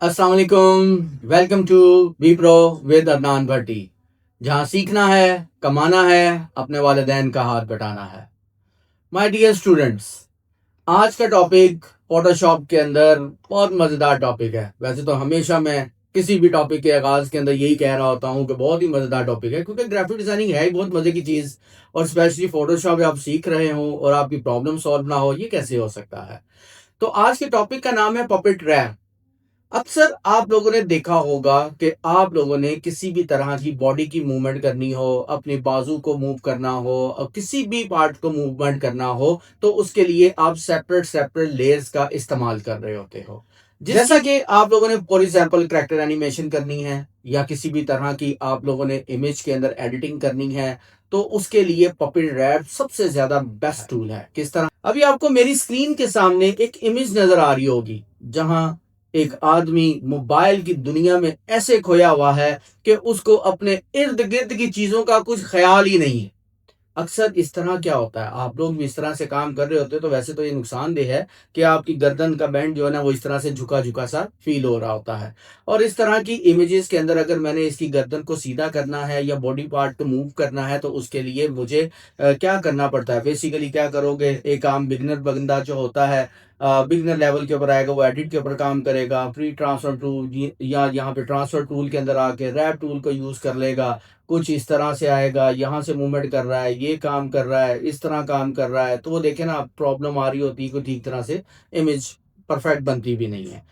अस्सलाम वालेकुम। Welcome to B pro with Adnan Bhatti, जहाँ सीखना है, कमाना है, अपने वालिदैन का हाथ बटाना है। माय डियर स्टूडेंट्स, आज का टॉपिक फोटोशॉप के अंदर बहुत मज़ेदार टॉपिक है। वैसे तो हमेशा मैं किसी भी टॉपिक के आगाज़ के अंदर यही कह रहा होता हूँ कि बहुत ही मज़ेदार टॉपिक है, क्योंकि ग्राफिक डिज़ाइनिंग है ही बहुत मज़े की चीज़। और स्पेशली फोटोशॉप आप सीख रहे हो और आपकी प्रॉब्लम सॉल्व ना हो, ये कैसे हो सकता है। तो आज के टॉपिक का नाम है पपेट रैप। अक्सर आप लोगों ने देखा होगा कि आप लोगों ने किसी भी तरह की बॉडी की मूवमेंट करनी हो, अपने बाजू को मूव करना हो और किसी भी पार्ट को मूवमेंट करना हो, तो उसके लिए आप सेपरेट सेपरेट लेयर्स का इस्तेमाल कर रहे होते हो। जैसा कि आप लोगों ने फॉर एग्जांपल करैक्टर एनिमेशन करनी है या किसी भी तरह की आप लोगों ने इमेज के अंदर एडिटिंग करनी है, तो उसके लिए पपेट रैप सबसे ज्यादा बेस्ट टूल है। किस तरह? अभी आपको मेरी स्क्रीन के सामने एक इमेज नजर आ रही होगी, जहां एक आदमी मोबाइल की दुनिया में ऐसे खोया हुआ है कि उसको अपने इर्द गिर्द की चीजों का कुछ ख्याल ही नहीं है। अक्सर इस तरह क्या होता है, आप लोग भी इस तरह से काम कर रहे होते हो, तो वैसे तो ये नुकसानदेह है कि आपकी गर्दन का बैंड जो है ना, वो इस तरह से झुका झुका सा फील हो रहा होता है। और इस तरह की इमेजेस के अंदर अगर मैंने इसकी गर्दन को सीधा करना है या बॉडी पार्ट को मूव करना है, तो उसके लिए मुझे क्या करना पड़ता है। बेसिकली क्या करोगे, एक आम बिगनर बंदा जो होता है, बिगनर लेवल के ऊपर आएगा, वो एडिट के ऊपर काम करेगा, फ्री ट्रांसफर टूल या यहाँ पे ट्रांसफर टूल के अंदर आके रैप टूल को यूज़ कर लेगा। कुछ इस तरह से आएगा, यहाँ से मूवमेंट कर रहा है, ये काम कर रहा है, इस तरह काम कर रहा है, तो वो देखे ना प्रॉब्लम आ रही होती है, कोई ठीक तरह से इमेज परफेक्ट बनती भी नहीं है।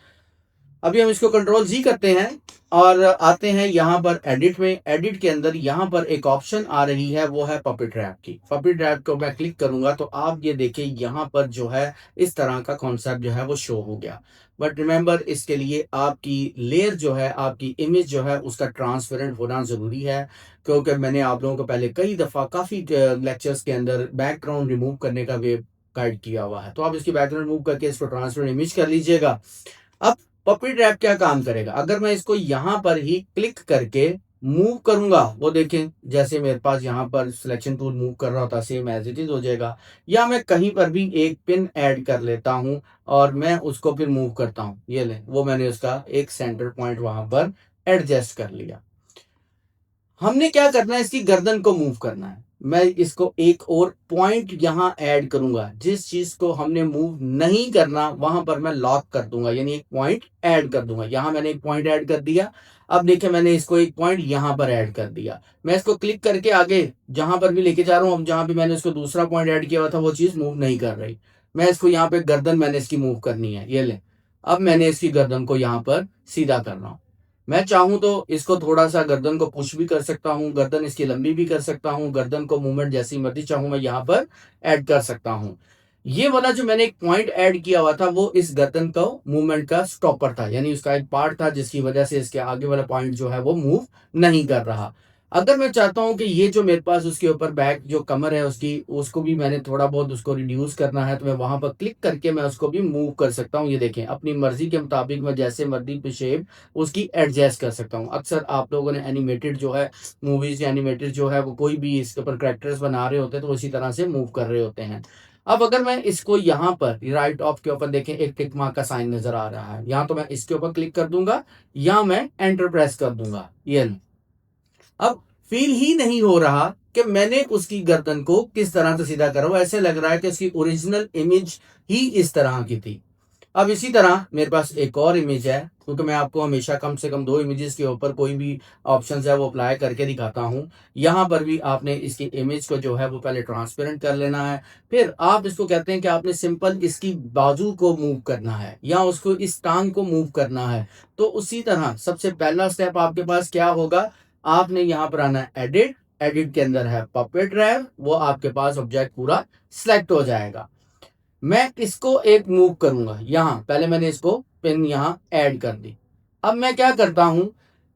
अभी हम इसको कंट्रोल जी करते हैं और आते हैं यहाँ पर एडिट में। एडिट के अंदर यहाँ पर एक ऑप्शन आ रही है, वो है पपेट रैप की। पपेट रैप को मैं क्लिक करूंगा तो आप ये देखिए, यहाँ पर जो है इस तरह का कॉन्सेप्ट जो है वो शो हो गया। बट रिमेंबर, इसके लिए आपकी लेयर जो है, आपकी इमेज जो है, उसका ट्रांसपेरेंट होना ज़रूरी है। क्योंकि मैंने आप लोगों को पहले कई दफ़ा काफ़ी लेक्चर्स के अंदर बैकग्राउंड रिमूव करने का वे गाइड किया हुआ है। तो आप इसकी बैकग्राउंड रिमूव करके इसको ट्रांसपेरेंट इमेज कर लीजिएगा। अब पपी ट्रैप क्या काम करेगा, अगर मैं इसको यहां पर ही क्लिक करके मूव करूंगा, वो देखें जैसे मेरे पास यहां पर सिलेक्शन टूल मूव कर रहा होता, सेम एज इट इज हो जाएगा। या मैं कहीं पर भी एक पिन ऐड कर लेता हूं और मैं उसको फिर मूव करता हूं, ये ले, वो मैंने उसका एक सेंटर पॉइंट वहां पर एडजस्ट कर लिया। हमने क्या करना है, इसकी गर्दन को मूव करना है। मैं इसको एक और पॉइंट यहां ऐड करूंगा, जिस चीज को हमने मूव नहीं करना वहां पर मैं लॉक कर दूंगा, यानी एक पॉइंट ऐड कर दूंगा। यहां मैंने एक पॉइंट ऐड कर दिया। अब देखिए, मैंने इसको एक पॉइंट यहां पर ऐड कर दिया। मैं इसको क्लिक करके आगे जहां पर भी लेके जा रहा हूं, अब जहां भी मैंने इसको दूसरा पॉइंट ऐड किया हुआ था, वो चीज मूव नहीं कर रही। मैं इसको यहाँ पे गर्दन मैंने इसकी मूव करनी है, ये ले। अब मैंने इसकी गर्दन को यहाँ पर सीधा कर रहा हूं। मैं चाहूं तो इसको थोड़ा सा गर्दन को पुश भी कर सकता हूं, गर्दन इसकी लंबी भी कर सकता हूं, गर्दन को मूवमेंट जैसी मर्जी चाहूं मैं यहां पर ऐड कर सकता हूं। ये वाला जो मैंने एक पॉइंट ऐड किया हुआ था, वो इस गर्दन का मूवमेंट का स्टॉपर था, यानी उसका एक पार्ट था जिसकी वजह से इसके आगे वाला पॉइंट जो है वो मूव नहीं कर रहा। अगर मैं चाहता हूं कि ये जो मेरे पास उसके ऊपर बैक जो कमर है उसकी, उसको भी मैंने थोड़ा बहुत उसको रिड्यूस करना है, तो मैं वहां पर क्लिक करके मैं उसको भी मूव कर सकता हूं। ये देखें, अपनी मर्जी के मुताबिक मैं जैसे मर्जी पे शेप उसकी एडजस्ट कर सकता हूँ। अक्सर आप लोगों ने एनिमेटेड जो है मूवीज या एनिमेटेड जो है वो कोई भी इसके ऊपर करेक्टर्स बना रहे होते हैं, तो उसी तरह से मूव कर रहे होते हैं। अब अगर मैं इसको यहाँ पर राइट ऑफ के ऊपर देखें, एक टिक मार्क का साइन नजर आ रहा है, यहाँ तो मैं इसके ऊपर क्लिक कर दूंगा या मैं एंटर प्रेस कर दूंगा। ये अब फील ही नहीं हो रहा कि मैंने उसकी गर्दन को किस तरह से सीधा करा, वो ऐसे लग रहा है कि उसकी ओरिजिनल इमेज ही इस तरह की थी। अब इसी तरह मेरे पास एक और इमेज है, क्योंकि मैं आपको हमेशा कम से कम दो इमेजेस के ऊपर कोई भी ऑप्शंस है वो अप्लाई करके दिखाता हूँ। यहाँ पर भी आपने इसकी इमेज को जो है वो पहले ट्रांसपेरेंट कर लेना है। फिर आप इसको कहते हैं कि आपने सिंपल इसकी बाजू को मूव करना है या उसको इस टांग को मूव करना है। तो उसी तरह सबसे पहला स्टेप आपके पास क्या होगा, आपने यहाँ पर आना है एडिट। एडिट के अंदर है पपेट रैप, वो आपके पास ऑब्जेक्ट पूरा सिलेक्ट हो जाएगा। मैं इसको एक मूव करूंगा, यहाँ पहले मैंने इसको पिन यहाँ ऐड कर दी। अब मैं क्या करता हूं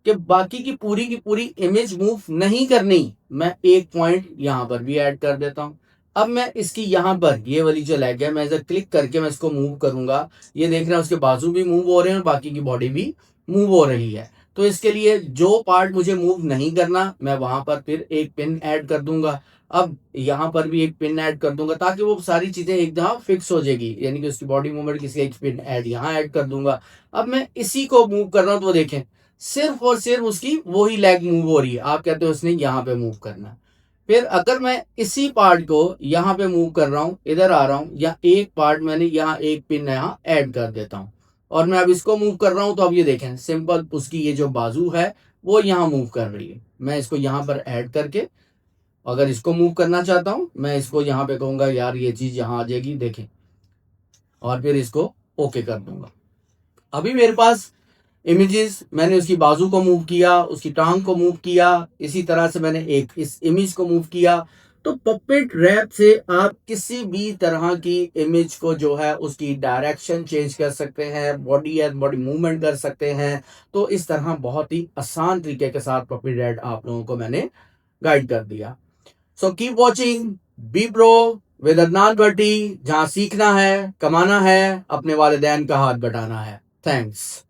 कि बाकी की पूरी इमेज मूव नहीं करनी, मैं एक पॉइंट यहाँ पर भी ऐड कर देता हूं। अब मैं इसकी यहाँ पर ये वाली जो लेग है, मैं इसे क्लिक करके मैं इसको मूव करूंगा। ये देख रहे हैं उसके बाजू भी मूव हो रहे हैं और बाकी की बॉडी भी मूव हो रही है। तो इसके लिए जो पार्ट मुझे मूव नहीं करना, मैं वहां पर फिर एक पिन ऐड कर दूंगा। अब यहाँ पर भी एक पिन ऐड कर दूंगा ताकि वो सारी चीजें एकदम फिक्स हो जाएगी, यानी कि उसकी बॉडी मूवमेंट किसी एक पिन ऐड यहाँ ऐड कर दूंगा। अब मैं इसी को मूव कर रहा हूँ तो वो देखें सिर्फ और सिर्फ उसकी वही लेग मूव हो रही है। आप कहते हो उसने यहाँ पे मूव करना है। फिर अगर मैं इसी पार्ट को यहाँ पे मूव कर रहा हूँ, इधर आ रहा हूँ, या एक पार्ट मैंने यहाँ एक पिन यहाँ ऐड कर देता हूँ और मैं अब इसको मूव कर रहा हूँ, तो अब ये देखें सिंपल उसकी ये जो बाजू है वो यहाँ मूव कर रही है। मैं इसको यहाँ पर ऐड करके अगर इसको मूव करना चाहता हूँ, मैं इसको यहाँ पे कहूँगा यार ये चीज़ यहाँ आ जाएगी, देखें, और फिर इसको ओके कर दूंगा। अभी मेरे पास इमेजेस, मैंने उसकी बाजू को मूव किया, उसकी टांग को मूव किया, इसी तरह से मैंने एक इस इमेज को मूव किया। तो पपेट रैप से आप किसी भी तरह की इमेज को जो है उसकी डायरेक्शन चेंज कर सकते हैं, बॉडी एंड बॉडी मूवमेंट कर सकते हैं। तो इस तरह बहुत ही आसान तरीके के साथ पपेट रैप आप लोगों को मैंने गाइड कर दिया। So keep watching B pro with Adnan Bhatti, जहां सीखना है, कमाना है, अपने वालिदैन का हाथ बटाना है। थैंक्स।